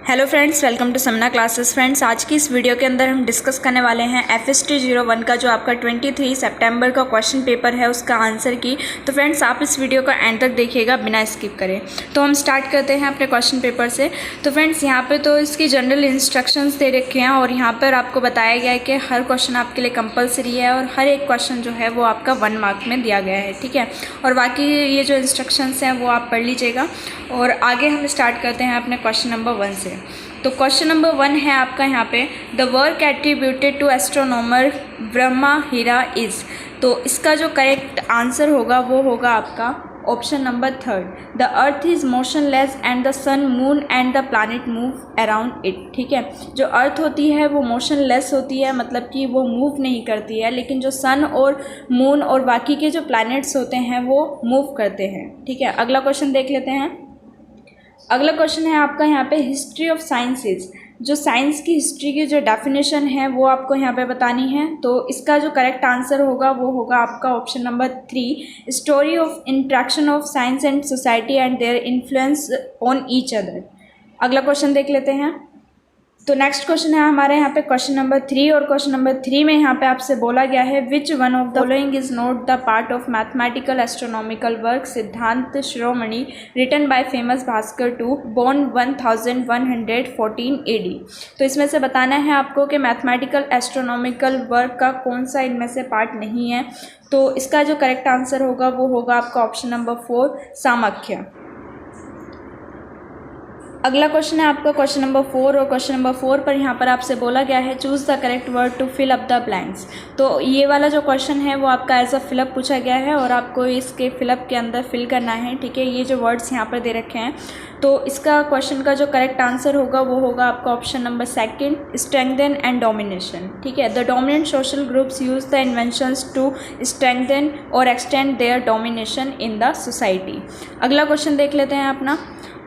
Hello friends, welcome to Samna classes. Friends, आज की इस वीडियो के अंदर हम डिस्कस करने वाले हैं FST 01 का जो आपका 23 सितंबर का क्वेश्चन पेपर है उसका आंसर की। तो फ्रेंड्स, आप इस वीडियो का एंड तक देखिएगा बिना स्किप करें। तो हम स्टार्ट करते हैं अपने क्वेश्चन पेपर से। तो फ्रेंड्स, यहाँ पे तो इसकी जनरल इंस्ट्रक्शंस दे रखे हैं और यहाँ पर आपको बताया गया है कि हर क्वेश्चन आपके लिए कंपलसरी है और हर एक क्वेश्चन जो है वो आपका 1 मार्क में दिया गया है, ठीक है। और बाकी ये जो इंस्ट्रक्शंस हैं वो आप पढ़ लीजिएगा। और आगे हम स्टार्ट करते हैं अपने क्वेश्चन नंबर 1 से। तो क्वेश्चन नंबर 1 है आपका यहाँ पे, the work attributed to astronomer Varahamihira is. तो इसका जो करेक्ट आंसर होगा वो होगा आपका option number 3, the earth is motionless and the sun moon and the planet move around it. ठीक है, जो अर्थ होती है वो मोशनलेस होती है, मतलब कि वो मूव नहीं करती है, लेकिन जो सन और मून और बाकी के जो प्लैनेट्स होते हैं वो मूव करते हैं। ठीक है, अगला क्वेश्चन देख लेते हैं। अगला क्वेश्चन है आपका यहाँ पे, हिस्ट्री ऑफ साइंसेज। जो साइंस की हिस्ट्री की जो डेफिनेशन है वो आपको यहाँ पे बतानी है। तो इसका जो करेक्ट आंसर होगा वो होगा आपका option number 3, story of interaction of science and society and their influence on each other. अगला क्वेश्चन देख लेते हैं। तो नेक्स्ट क्वेश्चन है हमारे यहाँ पे क्वेश्चन नंबर 3, और क्वेश्चन नंबर 3 में यहाँ पे आपसे बोला गया है, which one of the following is not the part of mathematical astronomical work Siddhanta Shiromani written by famous Bhaskara two born 1114 AD। तो इसमें से बताना है आपको कि मैथमेटिकल एस्ट्रोनॉमिकल वर्क का कौन सा इनमें से पार्ट नहीं है। तो इसका जो करेक्ट आंसर होगा वो होगा आपका ऑप्शन नंबर 4, सामख्य। अगला क्वेश्चन है आपका क्वेश्चन नंबर 4, और क्वेश्चन नंबर 4 पर यहाँ पर आपसे बोला गया है, choose the correct word to fill up the blanks. तो ये वाला जो क्वेश्चन है वो आपका एज अ फिलअप पूछा गया है और आपको इसके फिलअप के अंदर फिल करना है। ठीक है, ये जो वर्ड्स यहाँ पर दे रखे हैं, तो इसका क्वेश्चन का जो करेक्ट आंसर होगा वो होगा आपका option number 2, strengthen and domination. ठीक है, the dominant social groups use the inventions to strengthen और extend their domination in the society. अगला क्वेश्चन देख लेते हैं अपना।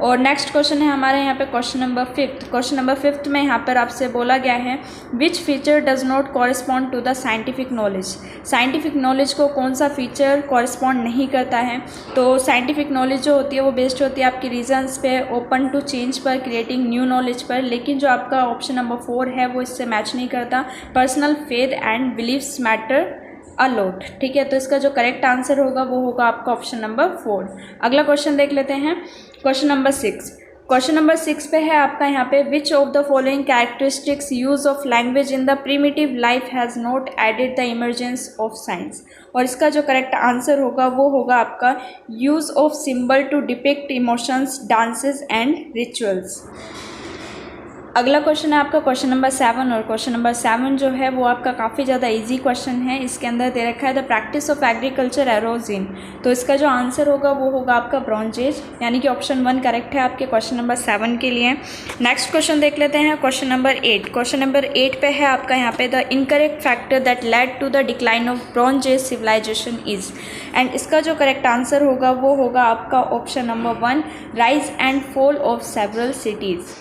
और नेक्स्ट क्वेश्चन है हमारे यहाँ पे क्वेश्चन नंबर 5। क्वेश्चन नंबर 5 में यहाँ पर आपसे बोला गया है, which feature does not correspond to the scientific knowledge. Scientific knowledge को कौन सा फीचर कॉरेस्पॉन्ड नहीं करता है। तो साइंटिफिक नॉलेज जो होती है वो बेस्ड होती है आपकी रीजन्स पे, ओपन टू चेंज पर, क्रिएटिंग न्यू नॉलेज पर, लेकिन जो आपका ऑप्शन नंबर 4 है वो इससे मैच नहीं करता, personal faith and believes matter a lot. ठीक है, तो इसका जो करेक्ट आंसर होगा वो होगा आपका ऑप्शन नंबर 4। अगला क्वेश्चन देख लेते हैं, क्वेश्चन नंबर 6। क्वेश्चन नंबर 6 पे है आपका यहाँ पे, which of the following characteristics use of language in the primitive life has not aided the emergence of science. और इसका जो करेक्ट आंसर होगा वो होगा आपका use of symbol to depict emotions, dances and rituals. अगला क्वेश्चन है आपका क्वेश्चन नंबर 7, और क्वेश्चन नंबर 7 जो है वो आपका काफ़ी ज़्यादा इजी क्वेश्चन है। इसके अंदर दे रखा है, द प्रैक्टिस ऑफ एग्रीकल्चर एरोजिन। तो इसका जो आंसर होगा वो होगा आपका ब्रॉन्ज एज, यानी कि ऑप्शन 1 करेक्ट है आपके क्वेश्चन नंबर 7 के लिए। नेक्स्ट क्वेश्चन देख लेते हैं, क्वेश्चन नंबर 8। क्वेश्चन नंबर 8 पे है आपका यहाँ पे, the incorrect factor that led to the decline of bronze age civilization is. And इसका जो करेक्ट आंसर होगा वो होगा आपका option number 1, rise and fall of several cities.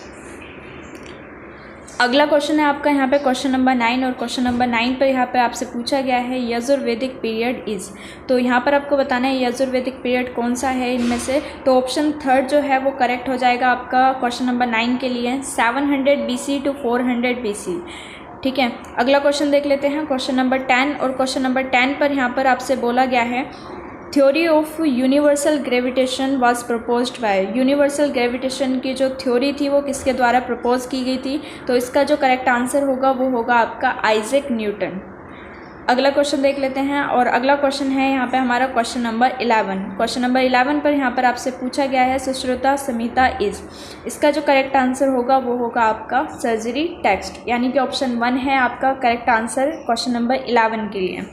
अगला क्वेश्चन है आपका यहाँ पे क्वेश्चन नंबर 9, और क्वेश्चन नंबर 9 पर यहाँ पे आपसे पूछा गया है, यजुर्वेदिक पीरियड इज़। तो यहाँ पर आपको बताना है यजुर्वेदिक पीरियड कौन सा है इनमें से। तो ऑप्शन 3 जो है वो करेक्ट हो जाएगा आपका क्वेश्चन नंबर 9 के लिए, 700 BC टू 400 BC। ठीक है, अगला क्वेश्चन देख लेते हैं, क्वेश्चन नंबर 10, और क्वेश्चन नंबर 10 पर यहाँ पर आपसे बोला गया है, theory of universal gravitation was proposed by. Universal gravitation की जो थ्योरी थी वो किसके द्वारा प्रपोज की गई थी। तो इसका जो करेक्ट आंसर होगा वो होगा आपका आइजैक न्यूटन। अगला क्वेश्चन देख लेते हैं, और अगला क्वेश्चन है यहाँ पे हमारा क्वेश्चन नंबर 11। क्वेश्चन नंबर 11 पर यहाँ पर आपसे पूछा गया है, सुश्रुता संहिता इज। इसका जो करेक्ट आंसर होगा वो होगा आपका सर्जरी टेक्स्ट, यानी कि ऑप्शन 1 है आपका करेक्ट आंसर क्वेश्चन नंबर 11 के लिए।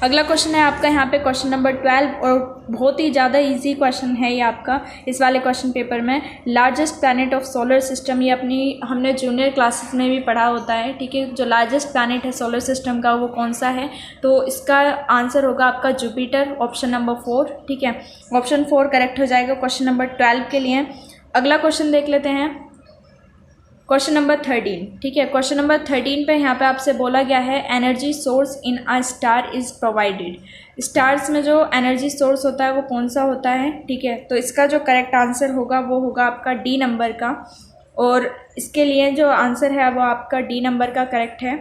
अगला क्वेश्चन है आपका यहाँ पे क्वेश्चन नंबर 12, और बहुत ही ज़्यादा इजी क्वेश्चन है ये आपका इस वाले क्वेश्चन पेपर में। Largest planet of solar system, ये अपनी हमने जूनियर क्लासेस में भी पढ़ा होता है। ठीक है, जो लार्जेस्ट प्लैनेट है सोलर सिस्टम का वो कौन सा है। तो इसका आंसर होगा आपका जुपिटर, ऑप्शन नंबर 4। ठीक है, ऑप्शन 4 करेक्ट हो जाएगा क्वेश्चन नंबर 12 के लिए। अगला क्वेश्चन देख लेते हैं, क्वेश्चन नंबर 13। ठीक है, क्वेश्चन नंबर 13 पे यहाँ पे आपसे बोला गया है, energy source in a star is provided. Stars में जो एनर्जी सोर्स होता है वो कौन सा होता है। ठीक है, तो इसका जो करेक्ट आंसर होगा वो होगा आपका डी नंबर का और इसके लिए जो आंसर है वो आपका डी नंबर का करेक्ट है।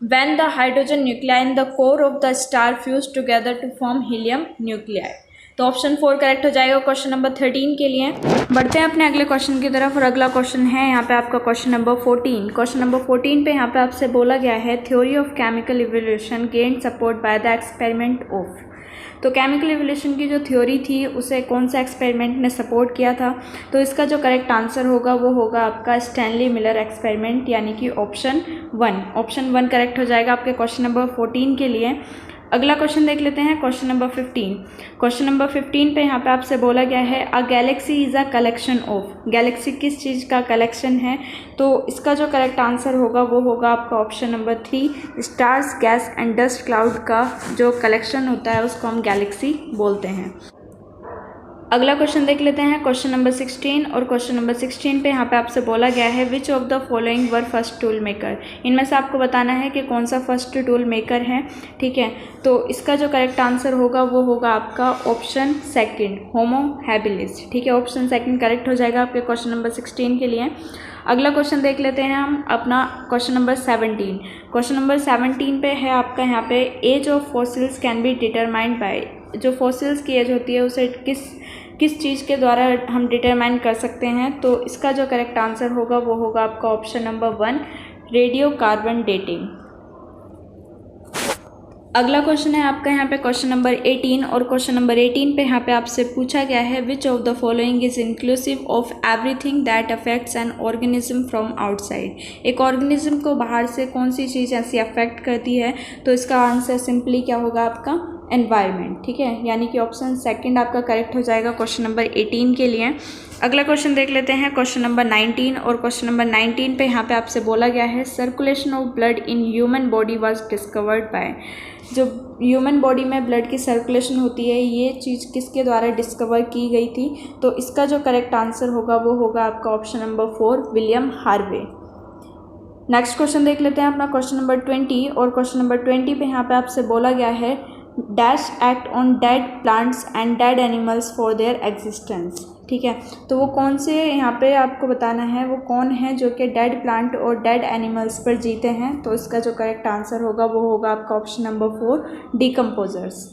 When the hydrogen nuclei in the core of the star fuse together to form helium nuclei। तो ऑप्शन 4 करेक्ट हो जाएगा क्वेश्चन नंबर 13 के लिए। बढ़ते हैं अपने अगले क्वेश्चन की तरफ और अगला क्वेश्चन है यहाँ पे आपका क्वेश्चन नंबर 14। क्वेश्चन नंबर 14 पे यहाँ पे आपसे बोला गया है theory of chemical evolution gain support by the experiment of. तो केमिकल इवोल्यूशन की जो थ्योरी थी उसे कौन सा एक्सपेरिमेंट ने सपोर्ट किया था? तो इसका जो करेक्ट आंसर होगा वो होगा आपका स्टैनली मिलर एक्सपेरिमेंट, यानी कि ऑप्शन 1। ऑप्शन 1 करेक्ट हो जाएगा आपके क्वेश्चन नंबर 14 के लिए। अगला क्वेश्चन देख लेते हैं क्वेश्चन नंबर 15। क्वेश्चन नंबर 15 पे यहाँ पे आपसे बोला गया है a galaxy is a collection of. Galaxy किस चीज़ का कलेक्शन है? तो इसका जो करेक्ट आंसर होगा वो होगा आपका option number 3, stars, gas and dust cloud का जो कलेक्शन होता है उसको हम गैलेक्सी बोलते हैं। अगला क्वेश्चन देख लेते हैं क्वेश्चन नंबर 16। और क्वेश्चन नंबर 16 पे यहाँ पे आपसे बोला गया है which of the following were first tool maker. इनमें से आपको बताना है कि कौन सा फर्स्ट टूल मेकर है। ठीक है, तो इसका जो करेक्ट आंसर होगा वो होगा आपका ऑप्शन 2, होमो हैबिलिस। ठीक है, ऑप्शन 2 करेक्ट हो जाएगा आपके क्वेश्चन नंबर 16 के लिए। अगला क्वेश्चन देख लेते हैं हम अपना क्वेश्चन नंबर 17। क्वेश्चन नंबर 17 पे है आपका यहाँ पे age of fossils can be determined by. जो फॉसिल्स की एज होती है उसे किस चीज़ के द्वारा हम डिटरमाइन कर सकते हैं? तो इसका जो करेक्ट आंसर होगा वो होगा आपका option number 1, radio carbon dating. अगला क्वेश्चन है आपका यहाँ पे क्वेश्चन नंबर 18। और क्वेश्चन नंबर 18 पे यहाँ पे आपसे पूछा गया है which of the following is inclusive of everything that affects an organism from outside. एक ऑर्गेनिज्म को बाहर से कौन सी चीज़ ऐसी अफेक्ट करती है? तो इसका आंसर सिंपली क्या होगा आपका एनवायरनमेंट। ठीक है, यानी कि ऑप्शन 2 आपका करेक्ट हो जाएगा क्वेश्चन नंबर 18 के लिए। अगला क्वेश्चन देख लेते हैं क्वेश्चन नंबर 19। और क्वेश्चन नंबर 19 पे यहाँ पे आपसे बोला गया है circulation of blood in human body was discovered by. जो ह्यूमन बॉडी में ब्लड की सर्कुलेशन होती है ये चीज़ किसके द्वारा डिस्कवर की गई थी? तो इसका जो करेक्ट आंसर होगा वो होगा आपका option number 4, William Harvey. Next question देख लेते हैं अपना क्वेश्चन नंबर 20। और क्वेश्चन नंबर 20 पे यहाँ पे आपसे बोला गया है dash act on dead plants and dead animals for their existence. ठीक है, तो वो कौन से यहाँ पे आपको बताना है वो कौन है जो कि डेड प्लांट और डेड एनिमल्स पर जीते हैं? तो इसका जो करेक्ट आंसर होगा वो होगा आपका ऑप्शन नंबर 4, डिकम्पोजर्स।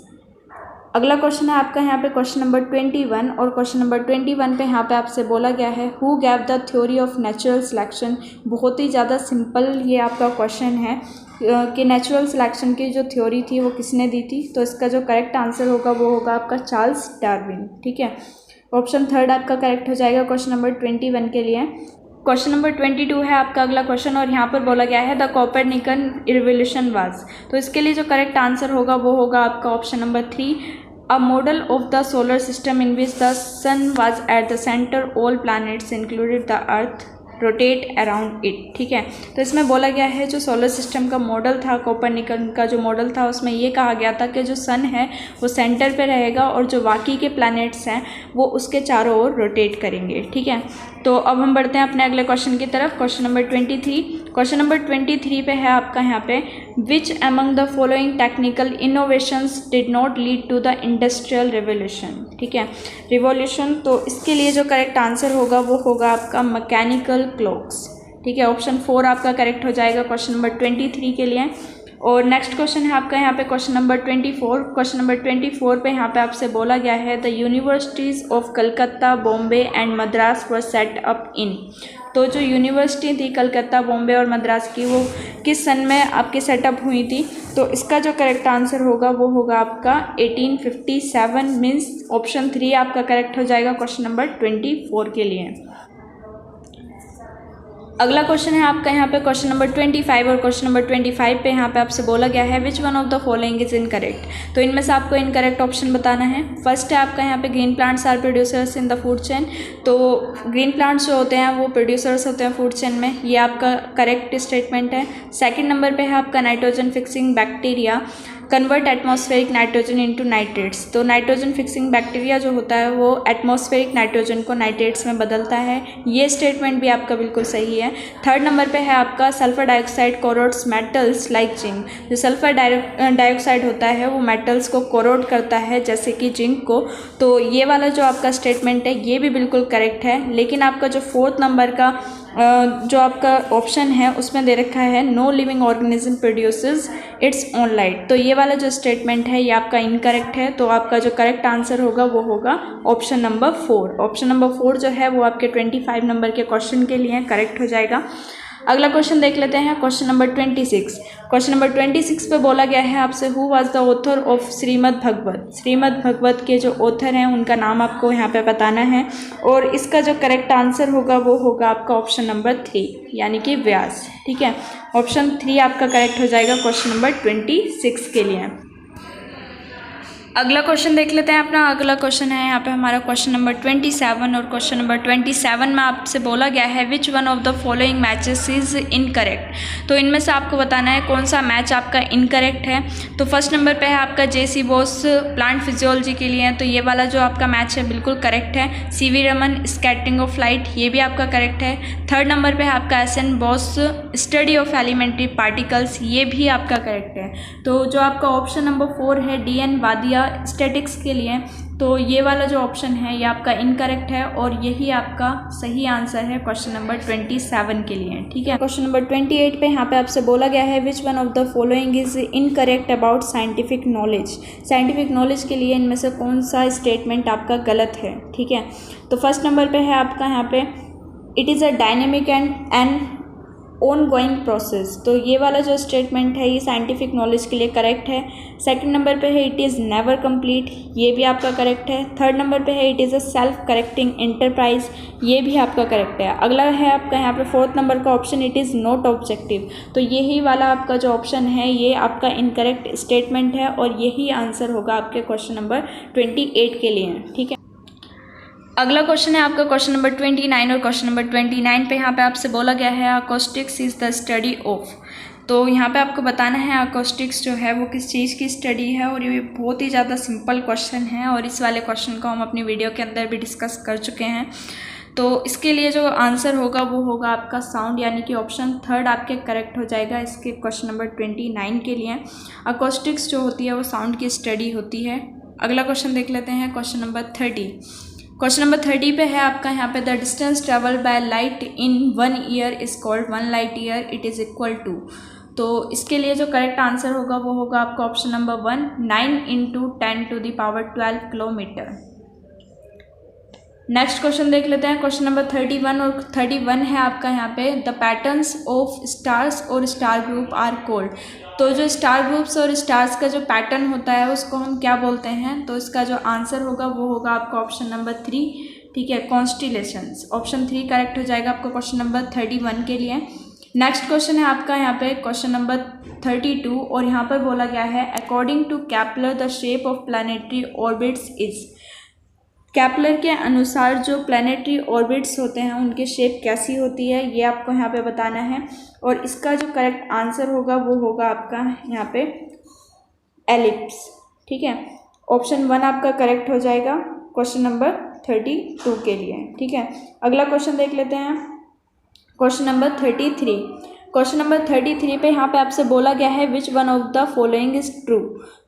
अगला क्वेश्चन है आपका यहाँ पे क्वेश्चन नंबर 21। और क्वेश्चन नंबर 21 पे यहाँ पे आपसे बोला गया है who gave the theory of natural selection. बहुत ही ज़्यादा सिंपल ये आपका क्वेश्चन है कि नेचुरल सिलेक्शन की जो थ्योरी थी वो किसने दी थी? तो इसका जो करेक्ट आंसर होगा वो होगा आपका चार्ल्स डार्विन। ठीक है, ऑप्शन 3 आपका करेक्ट हो जाएगा क्वेश्चन नंबर 21 के लिए। क्वेश्चन नंबर 22 है आपका अगला क्वेश्चन और यहाँ पर बोला गया है द कोपरनिकन रिवोल्यूशन वाज। तो इसके लिए जो करेक्ट आंसर होगा वो होगा आपका option number 3, a model of the solar system in which the sun was at the centre, all planets included the earth rotate around it. ठीक है, तो इसमें बोला गया है जो सोलर सिस्टम का मॉडल था, कोपरनिकन का जो मॉडल था उसमें ये कहा गया था कि जो सन है वो सेंटर पे रहेगा और जो बाकी के प्लैनेट्स हैं वो उसके चारों ओर रोटेट करेंगे। ठीक है, तो अब हम बढ़ते हैं अपने अगले क्वेश्चन की तरफ। Question number 23। क्वेश्चन नंबर 23 पे है आपका यहाँ पे which among the following technical innovations did not lead to the industrial revolution. ठीक है, रिवोल्यूशन, तो इसके लिए जो करेक्ट आंसर होगा वो होगा आपका मैकेनिकल क्लॉक्स। ठीक है, ऑप्शन 4 आपका करेक्ट हो जाएगा क्वेश्चन नंबर 23 के लिए। और नेक्स्ट क्वेश्चन है आपका यहाँ पे क्वेश्चन नंबर 24। क्वेश्चन नंबर 24 पे यहाँ पे आपसे बोला गया है the universities of Calcutta, Bombay and Madras were set up in. तो जो यूनिवर्सिटी थी कलकत्ता, बॉम्बे और मद्रास की वो किस सन में आपकी सेटअप हुई थी? तो इसका जो करेक्ट आंसर होगा वो होगा आपका 1857, मीन्स ऑप्शन 3 आपका करेक्ट हो जाएगा क्वेश्चन नंबर 24 के लिए। अगला क्वेश्चन है आपका यहाँ पे क्वेश्चन नंबर 25। और क्वेश्चन नंबर 25 पे यहाँ पे आपसे बोला गया है which one of the following is incorrect. तो इनमें से आपको इनकरेक्ट ऑप्शन बताना है। फर्स्ट है आपका यहाँ पे green plants are producers in the food chain. तो ग्रीन प्लांट्स जो होते हैं वो प्रोड्यूसर्स होते हैं फूड चेन में, ये आपका करेक्ट स्टेटमेंट है। सेकेंड नंबर पर है आपका nitrogen fixing bacteria. Convert atmospheric nitrogen into nitrates. तो नाइट्रोजन फिक्सिंग बैक्टीरिया जो होता है वो एटमॉस्फेरिक नाइट्रोजन को नाइट्रेट्स में बदलता है। ये स्टेटमेंट भी आपका बिल्कुल सही है। थर्ड नंबर पे है आपका sulphur dioxide corrodes metals like zinc. जो सल्फर डाइऑक्साइड होता है वो मेटल्स को कोरोड करता है जैसे कि जिंक को। तो ये वाला जो आपका स्टेटमेंट है ये भी बिल्कुल करेक्ट है। लेकिन आपका जो फोर्थ नंबर का जो आपका ऑप्शन है उसमें दे रखा है no living organism produces its own light. तो ये वाला जो स्टेटमेंट है ये आपका इनकरेक्ट है। तो आपका जो करेक्ट आंसर होगा वो होगा ऑप्शन नंबर 4। ऑप्शन नंबर 4 जो है वो आपके 25 नंबर के क्वेश्चन के लिए करेक्ट हो जाएगा। अगला क्वेश्चन देख लेते हैं, क्वेश्चन नंबर 26। क्वेश्चन नंबर 26 पे बोला गया है आपसे who was the author of Shrimad Bhagwat. Shrimad Bhagwat के जो ऑथर हैं उनका नाम आपको यहाँ पे बताना है और इसका जो करेक्ट आंसर होगा वो होगा आपका ऑप्शन नंबर 3 यानी कि व्यास। ठीक है, ऑप्शन 3 आपका करेक्ट हो जाएगा क्वेश्चन नंबर 26 के लिए। अगला क्वेश्चन देख लेते हैं अपना। अगला क्वेश्चन है यहाँ पे हमारा क्वेश्चन नंबर 27 और क्वेश्चन नंबर 27 में आपसे बोला गया है which one of the following matches is incorrect. तो इनमें से आपको बताना है कौन सा मैच आपका इनकरेक्ट है। तो फर्स्ट नंबर पे है आपका जेसी बोस प्लांट फिजियोलॉजी के लिए, तो ये वाला जो आपका मैच है बिल्कुल करेक्ट है। CV Raman scattering of light, ये भी आपका करेक्ट है। थर्ड नंबर पे है आपका S N Bose study of elementary particles, ये भी आपका करेक्ट है। तो जो आपका ऑप्शन नंबर 4 है डीएन वादिया स्टैटिक्स के लिए, तो ये वाला जो ऑप्शन है ये आपका इनकरेक्ट है और यही आपका सही आंसर है क्वेश्चन नंबर 27 के लिए। ठीक है, क्वेश्चन नंबर 28 पे यहाँ पे आपसे बोला गया है which one of the following is incorrect about scientific knowledge. Scientific knowledge के लिए इनमें से कौन सा स्टेटमेंट आपका गलत है। ठीक है, तो फर्स्ट नंबर पे है आपका यहाँ पे it is a dynamic and on going process. तो ये वाला जो स्टेटमेंट है ये साइंटिफिक नॉलेज के लिए करेक्ट है। सेकंड नंबर पे है इट इज़ नेवर कंप्लीट, ये भी आपका करेक्ट है। थर्ड नंबर पे है it is a self correcting enterprise, ये भी आपका करेक्ट है। अगला है आपका यहाँ पे फोर्थ नंबर का option it is not objective. तो यही वाला आपका जो ऑप्शन है ये आपका इनकरेक्ट स्टेटमेंट है और यही आंसर होगा आपके क्वेश्चन नंबर 28 के लिए। ठीक है, अगला क्वेश्चन है आपका क्वेश्चन नंबर 29 और क्वेश्चन नंबर 29 पे यहाँ पे आपसे बोला गया है Acoustics is the study of. तो यहाँ पे आपको बताना है अकोस्टिक्स जो है वो किस चीज़ की स्टडी है और ये बहुत ही ज़्यादा सिंपल क्वेश्चन है और इस वाले क्वेश्चन को हम अपनी वीडियो के अंदर भी डिस्कस कर चुके हैं। तो इसके लिए जो आंसर होगा वो होगा आपका साउंड यानी कि ऑप्शन 3 आपके करेक्ट हो जाएगा इसके क्वेश्चन नंबर 29 के लिए। अकोस्टिक्स जो होती है वो साउंड की स्टडी होती है। अगला क्वेश्चन देख लेते हैं क्वेश्चन नंबर 30। क्वेश्चन नंबर 30 पे है आपका यहाँ पे the distance travel by light in 1 year is called 1 light year it is equal to. तो इसके लिए जो करेक्ट आंसर होगा वो होगा आपका option number 1 9 × 10⁻12 kilometre. Next question देख लेते हैं क्वेश्चन नंबर 31 और 31 है आपका यहाँ पे द पैटर्न्स ऑफ स्टार्स और स्टार ग्रुप आर कॉल्ड। तो जो स्टार ग्रुप्स और स्टार्स का जो पैटर्न होता है उसको हम क्या बोलते हैं। तो इसका जो आंसर होगा वो होगा आपका ऑप्शन नंबर 3। ठीक है, कॉन्स्टिलेशंस। ऑप्शन 3 करेक्ट हो जाएगा आपका क्वेश्चन नंबर 31 के लिए। नेक्स्ट क्वेश्चन है आपका यहाँ पे क्वेश्चन नंबर 32 और यहाँ पर बोला गया है according to Kepler the shape of planetary orbits is. Kepler के अनुसार जो प्लैनेटरी ऑर्बिट्स होते हैं उनकी शेप कैसी होती है ये आपको यहाँ पे बताना है और इसका जो करेक्ट आंसर होगा वो होगा आपका यहाँ पे एलिप्स। ठीक है, ऑप्शन 1 आपका करेक्ट हो जाएगा क्वेश्चन नंबर 32 के लिए। ठीक है, अगला क्वेश्चन देख लेते हैं क्वेश्चन नंबर 33। क्वेश्चन नंबर 33 पे यहाँ पे आपसे बोला गया है which one of the following is true.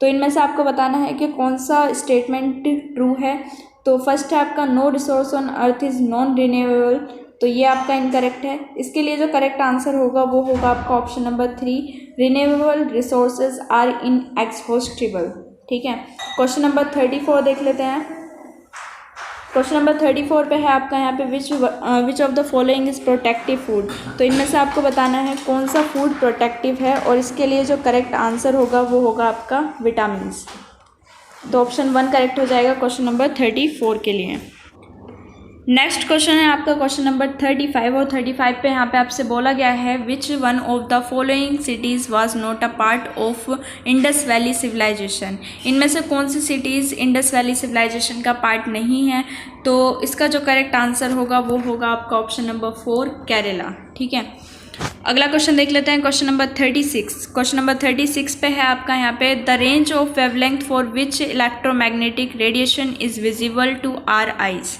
तो इनमें से आपको बताना है कि कौन सा स्टेटमेंट ट्रू है। तो फर्स्ट है आपका no resource on earth is non renewable, तो ये आपका इनकरेक्ट है। इसके लिए जो करेक्ट आंसर होगा वो होगा आपका option number 3 renewable resources are inexhaustible. ठीक है, क्वेश्चन नंबर 34 देख लेते हैं। क्वेश्चन नंबर 34 पे है आपका यहाँ पे which of the following is protective food. तो इनमें से आपको बताना है कौन सा फूड प्रोटेक्टिव है और इसके लिए जो करेक्ट आंसर होगा वो होगा आपका विटामिन्स। तो ऑप्शन 1 करेक्ट हो जाएगा क्वेश्चन नंबर 34 के लिए। नेक्स्ट क्वेश्चन है आपका क्वेश्चन नंबर 35 और 35 पे यहाँ पे आपसे बोला गया है which one of the following cities was not a part of Indus Valley civilization. इनमें से कौन सी सिटीज़ इंडस वैली सिविलाइजेशन का पार्ट नहीं है। तो इसका जो करेक्ट आंसर होगा वो होगा आपका ऑप्शन नंबर 4 केरला। ठीक है, अगला क्वेश्चन देख लेते हैं, क्वेश्चन नंबर 36। क्वेश्चन नंबर 36 पे है आपका यहाँ पे, the range of wavelength for which electromagnetic radiation is visible to our eyes.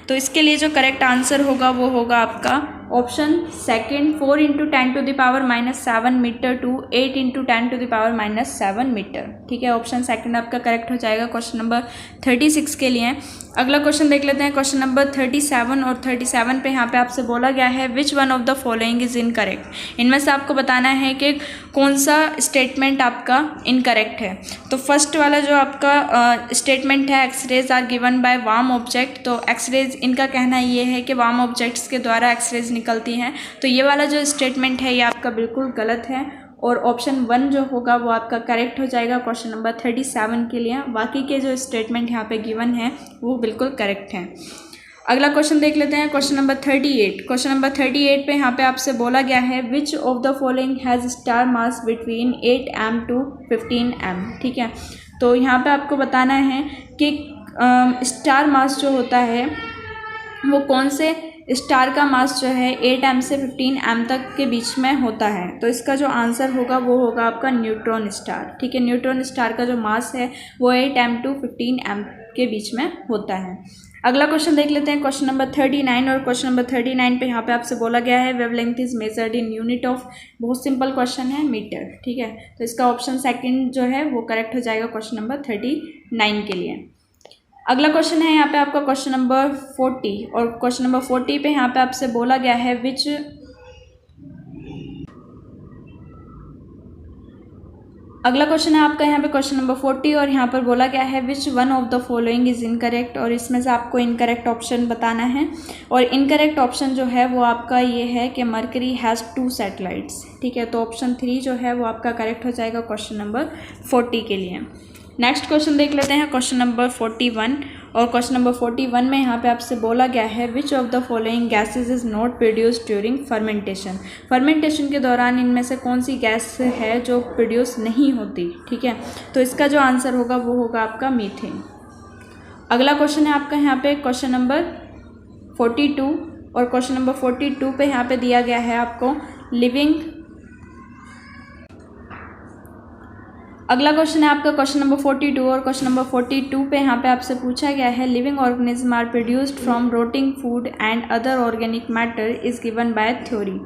तो इसके लिए जो करेक्ट आंसर होगा वो होगा आपका option second, 4 × 10⁻⁻7 metre to 8 × 10⁻⁻7 metre. ठीक है, ऑप्शन सेकंड आपका करेक्ट हो जाएगा क्वेश्चन नंबर 36 के लिए। अगला क्वेश्चन देख लेते हैं, क्वेश्चन नंबर 37 और 37 पे यहाँ पे आपसे बोला गया है which one of the following is incorrect. इनमें से आपको बताना है कि कौन सा स्टेटमेंट आपका इनकरेक्ट है। तो फर्स्ट वाला जो आपका स्टेटमेंट है, X rays are given by warm object, तो एक्सरेज इनका कहना ये है कि वार्म ऑब्जेक्ट्स के द्वारा एक्सरेज निकलती हैं। तो ये वाला जो स्टेटमेंट है ये आपका बिल्कुल गलत है और ऑप्शन 1 जो होगा वो आपका करेक्ट हो जाएगा क्वेश्चन नंबर 37 के लिए। बाकी के जो स्टेटमेंट यहाँ पे गिवन है वो बिल्कुल करेक्ट हैं। अगला क्वेश्चन देख लेते हैं, क्वेश्चन नंबर 38। क्वेश्चन नंबर 38 पे यहाँ पे आपसे बोला गया है which of the following has star mass between 8m to 15m। ठीक है, तो यहाँ पे आपको बताना है कि स्टार मास जो होता है वो कौन से स्टार का मास जो है 8m से 15m तक के बीच में होता है। तो इसका जो आंसर होगा वो होगा आपका न्यूट्रॉन स्टार। ठीक है, न्यूट्रॉन स्टार का जो मास है वो 8m to 15m के बीच में होता है। अगला क्वेश्चन देख लेते हैं, क्वेश्चन नंबर 39। और क्वेश्चन नंबर 39 पे यहाँ पे आपसे बोला गया है wavelength is measured in unit of, बहुत सिंपल क्वेश्चन है, मीटर। ठीक है, तो इसका ऑप्शन सेकंड जो है वो करेक्ट हो जाएगा क्वेश्चन नंबर 39 के लिए। अगला क्वेश्चन है यहाँ पे आपका क्वेश्चन नंबर 40। और क्वेश्चन नंबर 40 पे यहाँ पे आपसे बोला गया है विच, अगला क्वेश्चन है आपका यहाँ पे क्वेश्चन नंबर 40 और यहाँ पर बोला गया है which one of the following is incorrect. और इसमें से आपको इनकरेक्ट ऑप्शन बताना है और इनकरेक्ट ऑप्शन जो है वो आपका ये है कि मरकरी हैज़ 2 सैटेलाइट्स। ठीक है, तो ऑप्शन 3 जो है वो आपका करेक्ट हो जाएगा क्वेश्चन नंबर 40 के लिए। नेक्स्ट क्वेश्चन देख लेते हैं, क्वेश्चन नंबर 41। और क्वेश्चन नंबर 41 में यहाँ पे आपसे बोला गया है which of the following gases is not produced during fermentation. Fermentation के दौरान इनमें से कौन सी गैस है जो प्रोड्यूस नहीं होती। ठीक है, तो इसका जो आंसर होगा वो होगा आपका मीथेन। अगला क्वेश्चन है आपका यहाँ पे क्वेश्चन नंबर 42। और क्वेश्चन नंबर 42 पे यहाँ पे दिया गया है आपको लिविंग, अगला क्वेश्चन है आपका क्वेश्चन नंबर 42। और क्वेश्चन नंबर 42 पे यहाँ पे आपसे पूछा गया है living organism are produced from rotting food and other organic matter is given by theory.